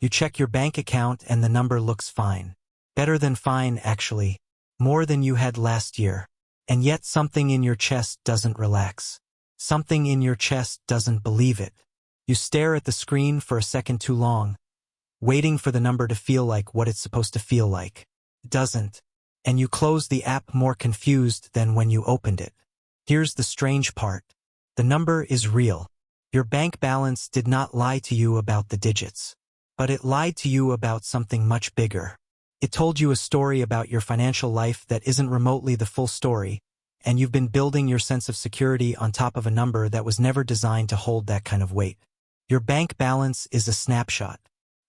You check your bank account and the number looks fine. Better than fine, actually. More than you had last year. And yet something in your chest doesn't relax. Something in your chest doesn't believe it. You stare at the screen for a second too long, waiting for the number to feel like what it's supposed to feel like. It doesn't. And you close the app more confused than when you opened it. Here's the strange part. The number is real. Your bank balance did not lie to you about the digits. But it lied to you about something much bigger. It told you a story about your financial life that isn't remotely the full story, and you've been building your sense of security on top of a number that was never designed to hold that kind of weight. Your bank balance is a snapshot,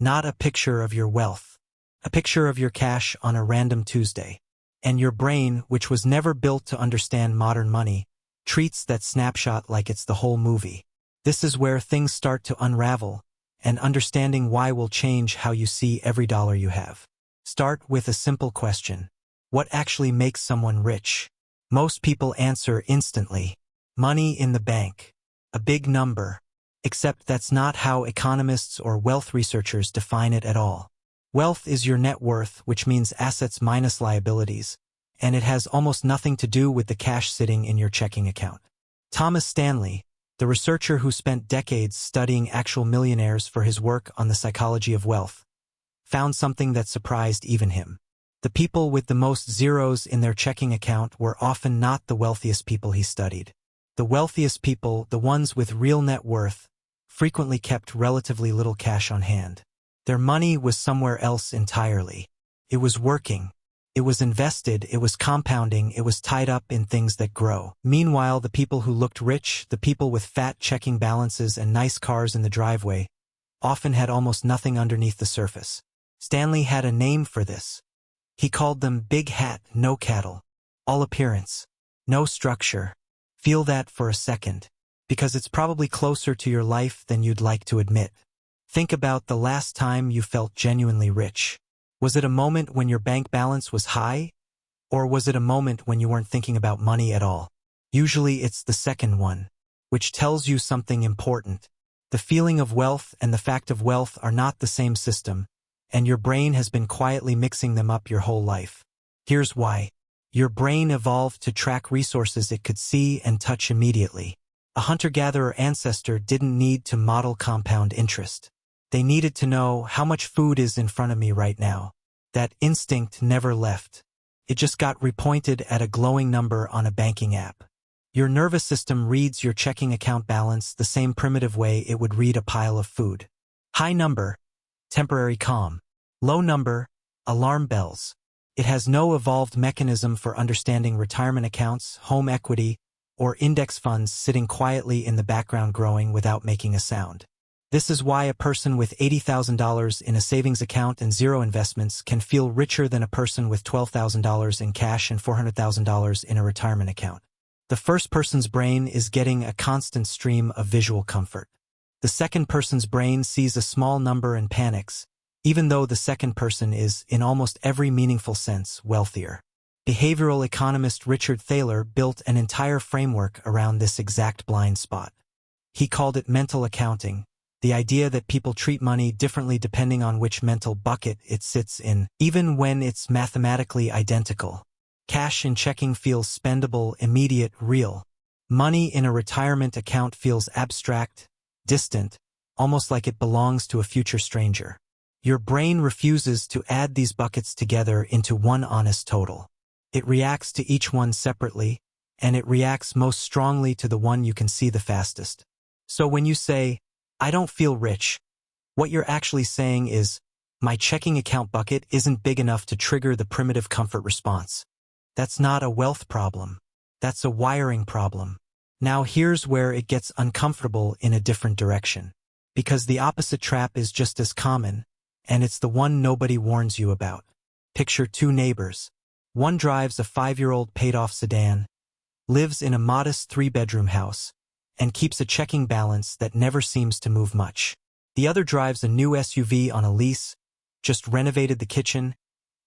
not a picture of your wealth, a picture of your cash on a random Tuesday. And your brain, which was never built to understand modern money, treats that snapshot like it's the whole movie. This is where things start to unravel, and understanding why will change how you see every dollar you have. Start with a simple question. What actually makes someone rich? Most people answer instantly. Money in the bank. A big number. Except that's not how economists or wealth researchers define it at all. Wealth is your net worth, which means assets minus liabilities, and it has almost nothing to do with the cash sitting in your checking account. Thomas Stanley, the researcher who spent decades studying actual millionaires for his work on the psychology of wealth, found something that surprised even him. The people with the most zeros in their checking account were often not the wealthiest people he studied. The wealthiest people, the ones with real net worth, frequently kept relatively little cash on hand. Their money was somewhere else entirely. It was working. It was invested, it was compounding, it was tied up in things that grow. Meanwhile, the people who looked rich, the people with fat checking balances and nice cars in the driveway, often had almost nothing underneath the surface. Stanley had a name for this. He called them big hat, no cattle. All appearance. No structure. Feel that for a second, because it's probably closer to your life than you'd like to admit. Think about the last time you felt genuinely rich. Was it a moment when your bank balance was high? Or was it a moment when you weren't thinking about money at all? Usually it's the second one, which tells you something important. The feeling of wealth and the fact of wealth are not the same system, and your brain has been quietly mixing them up your whole life. Here's why. Your brain evolved to track resources it could see and touch immediately. A hunter-gatherer ancestor didn't need to model compound interest. They needed to know how much food is in front of me right now. That instinct never left. It just got repointed at a glowing number on a banking app. Your nervous system reads your checking account balance the same primitive way it would read a pile of food. High number, temporary calm. Low number, alarm bells. It has no evolved mechanism for understanding retirement accounts, home equity, or index funds sitting quietly in the background growing without making a sound. This is why a person with $80,000 in a savings account and zero investments can feel richer than a person with $12,000 in cash and $400,000 in a retirement account. The first person's brain is getting a constant stream of visual comfort. The second person's brain sees a small number and panics, even though the second person is, in almost every meaningful sense, wealthier. Behavioral economist Richard Thaler built an entire framework around this exact blind spot. He called it mental accounting, the idea that people treat money differently depending on which mental bucket it sits in, even when it's mathematically identical. Cash in checking feels spendable, immediate, real. Money in a retirement account feels abstract, distant, almost like it belongs to a future stranger. Your brain refuses to add these buckets together into one honest total. It reacts to each one separately, and it reacts most strongly to the one you can see the fastest. So when you say, "I don't feel rich," what you're actually saying is, "My checking account bucket isn't big enough to trigger the primitive comfort response." That's not a wealth problem. That's a wiring problem. Now here's where it gets uncomfortable in a different direction. Because the opposite trap is just as common, and it's the one nobody warns you about. Picture two neighbors. One drives a 5-year-old paid-off sedan, lives in a modest 3-bedroom house, and keeps a checking balance that never seems to move much. The other drives a new SUV on a lease, just renovated the kitchen,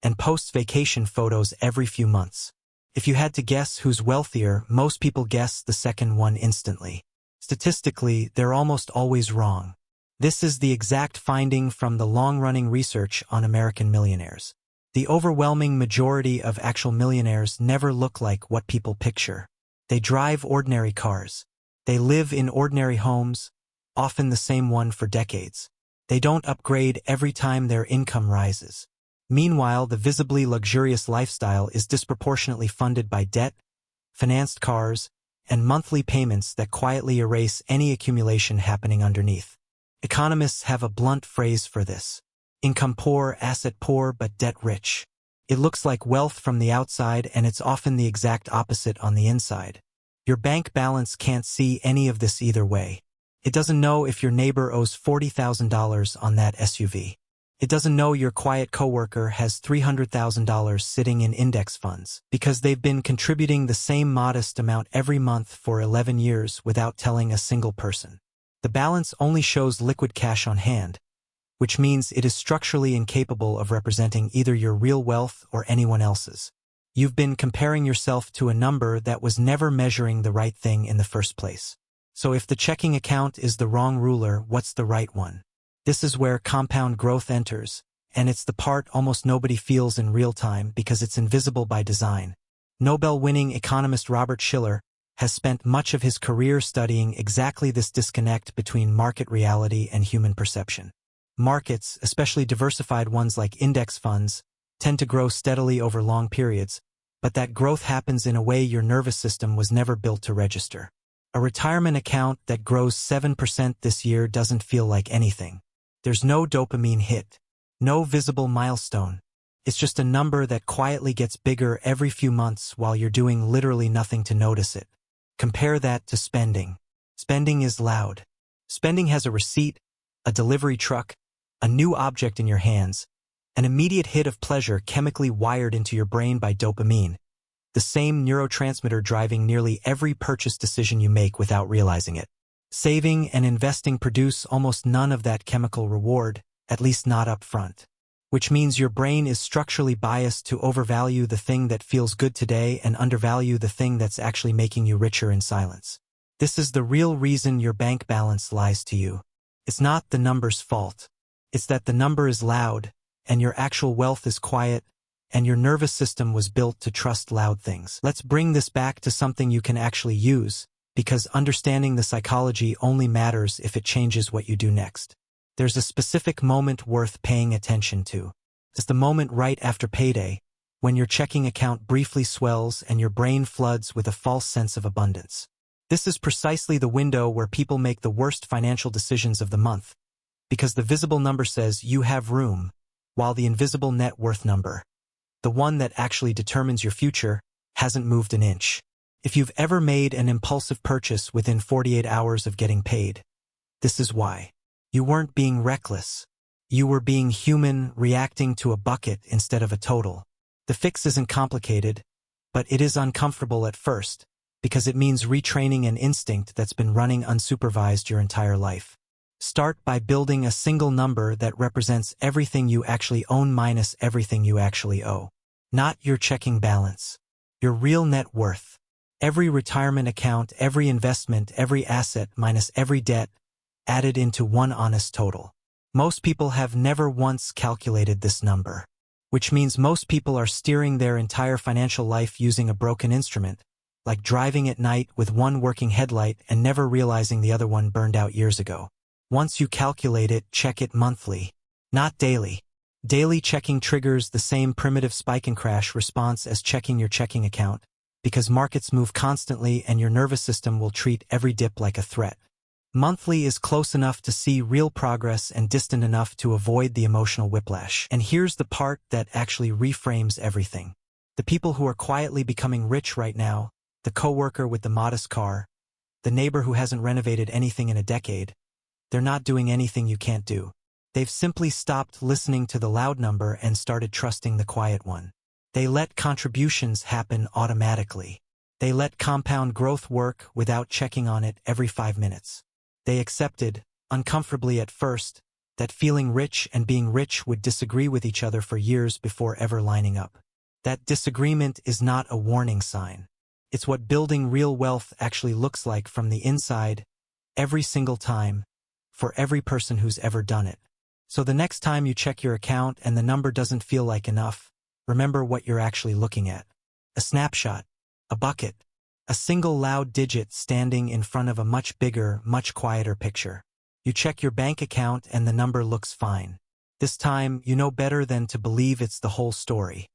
and posts vacation photos every few months. If you had to guess who's wealthier, most people guess the second one instantly. Statistically, they're almost always wrong. This is the exact finding from the long-running research on American millionaires. The overwhelming majority of actual millionaires never look like what people picture. They drive ordinary cars. They live in ordinary homes, often the same one for decades. They don't upgrade every time their income rises. Meanwhile, the visibly luxurious lifestyle is disproportionately funded by debt, financed cars, and monthly payments that quietly erase any accumulation happening underneath. Economists have a blunt phrase for this: income poor, asset poor, but debt rich. It looks like wealth from the outside, and it's often the exact opposite on the inside. Your bank balance can't see any of this either way. It doesn't know if your neighbor owes $40,000 on that SUV. It doesn't know your quiet coworker has $300,000 sitting in index funds because they've been contributing the same modest amount every month for 11 years without telling a single person. The balance only shows liquid cash on hand, which means it is structurally incapable of representing either your real wealth or anyone else's. You've been comparing yourself to a number that was never measuring the right thing in the first place. So if the checking account is the wrong ruler, what's the right one? This is where compound growth enters, and it's the part almost nobody feels in real time because it's invisible by design. Nobel-winning economist Robert Shiller has spent much of his career studying exactly this disconnect between market reality and human perception. Markets, especially diversified ones like index funds, tend to grow steadily over long periods, but that growth happens in a way your nervous system was never built to register. A retirement account that grows 7% this year doesn't feel like anything. There's no dopamine hit, no visible milestone. It's just a number that quietly gets bigger every few months while you're doing literally nothing to notice it. Compare that to spending. Spending is loud. Spending has a receipt, a delivery truck, a new object in your hands, an immediate hit of pleasure chemically wired into your brain by dopamine, the same neurotransmitter driving nearly every purchase decision you make without realizing it. Saving and investing produce almost none of that chemical reward, at least not up front, which means your brain is structurally biased to overvalue the thing that feels good today and undervalue the thing that's actually making you richer in silence. This is the real reason your bank balance lies to you. It's not the number's fault. It's that the number is loud, and your actual wealth is quiet, and your nervous system was built to trust loud things. Let's bring this back to something you can actually use, because understanding the psychology only matters if it changes what you do next. There's a specific moment worth paying attention to. It's the moment right after payday, when your checking account briefly swells and your brain floods with a false sense of abundance. This is precisely the window where people make the worst financial decisions of the month, because the visible number says you have room, while the invisible net worth number, the one that actually determines your future, hasn't moved an inch. If you've ever made an impulsive purchase within 48 hours of getting paid, this is why. You weren't being reckless. You were being human, reacting to a bucket instead of a total. The fix isn't complicated, but it is uncomfortable at first, because it means retraining an instinct that's been running unsupervised your entire life. Start by building a single number that represents everything you actually own minus everything you actually owe. Not your checking balance. Your real net worth. Every retirement account, every investment, every asset minus every debt, added into one honest total. Most people have never once calculated this number, which means most people are steering their entire financial life using a broken instrument, like driving at night with one working headlight and never realizing the other one burned out years ago. Once you calculate it, check it monthly, not daily. Daily checking triggers the same primitive spike and crash response as checking your checking account, because markets move constantly and your nervous system will treat every dip like a threat. Monthly is close enough to see real progress and distant enough to avoid the emotional whiplash. And here's the part that actually reframes everything. The people who are quietly becoming rich right now, the coworker with the modest car, the neighbor who hasn't renovated anything in a decade, they're not doing anything you can't do. They've simply stopped listening to the loud number and started trusting the quiet one. They let contributions happen automatically. They let compound growth work without checking on it every 5 minutes. They accepted, uncomfortably at first, that feeling rich and being rich would disagree with each other for years before ever lining up. That disagreement is not a warning sign. It's what building real wealth actually looks like from the inside, every single time, for every person who's ever done it. So the next time you check your account and the number doesn't feel like enough, remember what you're actually looking at. A snapshot, a bucket, a single loud digit standing in front of a much bigger, much quieter picture. You check your bank account and the number looks fine. This time, you know better than to believe it's the whole story.